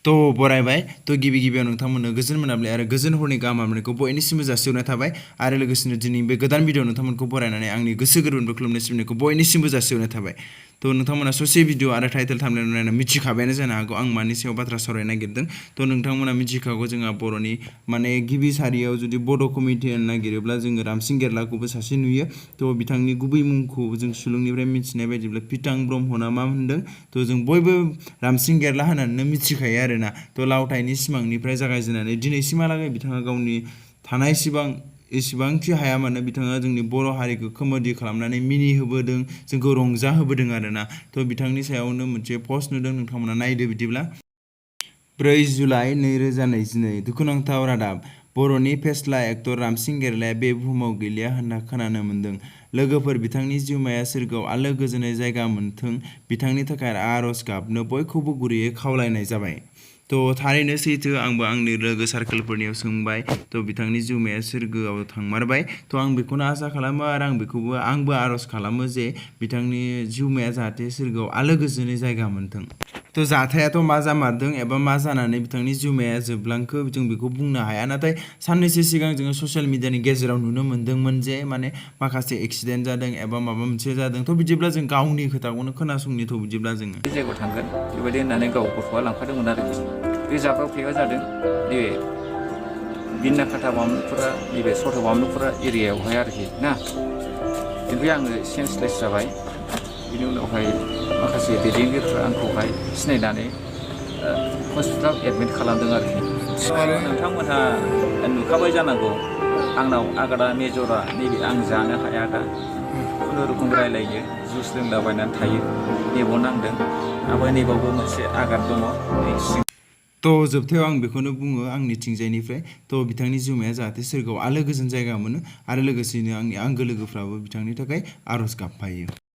तो बरायबाय तो गिबि गिबियाव नोंथांमोननो गोजोन मोनाबिलि आरो गोजोन हरनि गाहाम हामलायनायखौ बयनिसिमबो जासिहरनाय थाबाय आरो लोगोसेनो दिनै बे गोदान भिडिअ नोंथांमोनखौ बरायनानै आंनि गोसो गोरबोनिफ्राय खुलुमनाय सिबिनायखौ बयनिसिमबो जासिहरनाय थाबाय तो नोंथांमोना ससे भिडिअ आरो टाइटेल थाम्बनेल नायना मिथिखाबायानो जानो हागौ आं मानि सायाव बाथ्रा सावरायनो नागिरदों तो नोंथांमोना मिथिखागौ जोंहा बर'नि माने गिबि सारियाव जुदि बड' कमिटि होननो नागिरोब्ला जोङो रामसिं गेरलाखौबो सासे नुयो तो बिथांनि गुबै मुंखौ जों सुलुंनिफ्राय मिथिनाय बायदिब्ला पितां ब्रह्म ना मा होनदों तो जों बयबो रामसिं गेरला होननानै मिथिखायो आरोना तो लावथाइनि सिमांनिफ्राय जागायजेननानै दिनैसिमहालागै बिथाङा गावनि थानाय एसेबांखि हाया मानो बिथाङा जोंनि बर' हारिखौ कमेडि खालामनानै मिनिहोबोदों जोंखौ रंजाहोबोदों आरोना तो बिथांनि सायावनो मोनसे पस्ट नुदों नोंथांमोना नायदो बिदिब्ला 4 जुलाइ 2022 दुखुनांथाव रादाब बर'नि फेस्ला एक्टर रामसिं गेरलाया बे बुहुमाव गैलिया होनना खोनानो मोन्दों लोगोफोर बिथांनि जिउमाया सोरगोआव आलो गोजोनै जायगा मोनथों बिथांनि थाखाय आरज गाबनो बयखौबो गुरैयै खावलायनाय जाबाय तो थारैनो सैथो आंबो आंनि लोगो सार्केलफोरनियाव सोंबाय तो बिथांनि जिउमाया सोरगोआव थांमारबाय तो आं बेखौनो आसा खालामो आरो आंबो आरज खालामो जे बिथांनि जिउमाया जाहाथे सोरगोआव आलो गोजोनै जायगा मोनथों तो जाथायाथ' मा जामारदों एबा मा जानानै बिथांनि जिउमाया जोबलांखो जों बेखौ बुंनो हाया नाथाय साननैसो सिगां जोङो ससियेल मिडियानि गेजेराव नुनो मोन्दोंमोन जे माने माखासे एक्सिडेन्ट जादों एबा माबा मोनसे जादों तो बिदिब्ला जों गावनि खोथाखौनो खोनासंनि तो बिदिब्ला जोङो जायगायाव थांगोन बेबायदि होननानै गाव गथ'आ लांफादोंमोन आरोखि बे जाब्रबथाया जादों नैबे बिन्नाखाथा बामलुफुरा नैबे सथ' बामलुफुरा एरियायावहाय आरोखि ना बेनिफ्राय आङो सेन्सलेस जाबाय बिनि उनावहाय माखासे दैदेनगिरिफ्रा आंखौहाय सिनायनानै हस्पिटालाव एडमिट खालामदों आरोखि नोंथांमोनहा नुखाबाय जानांगौ आंनाव आगादा मेजरा नैबे आं जानो हाया दा खुनुरुखुम रायलायो जुस लोंलाबायनानै थायो नेबाव नांदों ओमफ्राय नैबावबो मोनसे आघात दङ तो जोबथायाव आं बेखौनो बुङो आंनिथिंजायनिफ्राय तो बिथांनि जिउमाया जाहाथे सोरगोआव आलो गोजोन जायगा मोनो आरो लोगोसेनो आंनि आंगो लोगोफ्राबो बिथांनि थाखाय आरज गाबफायो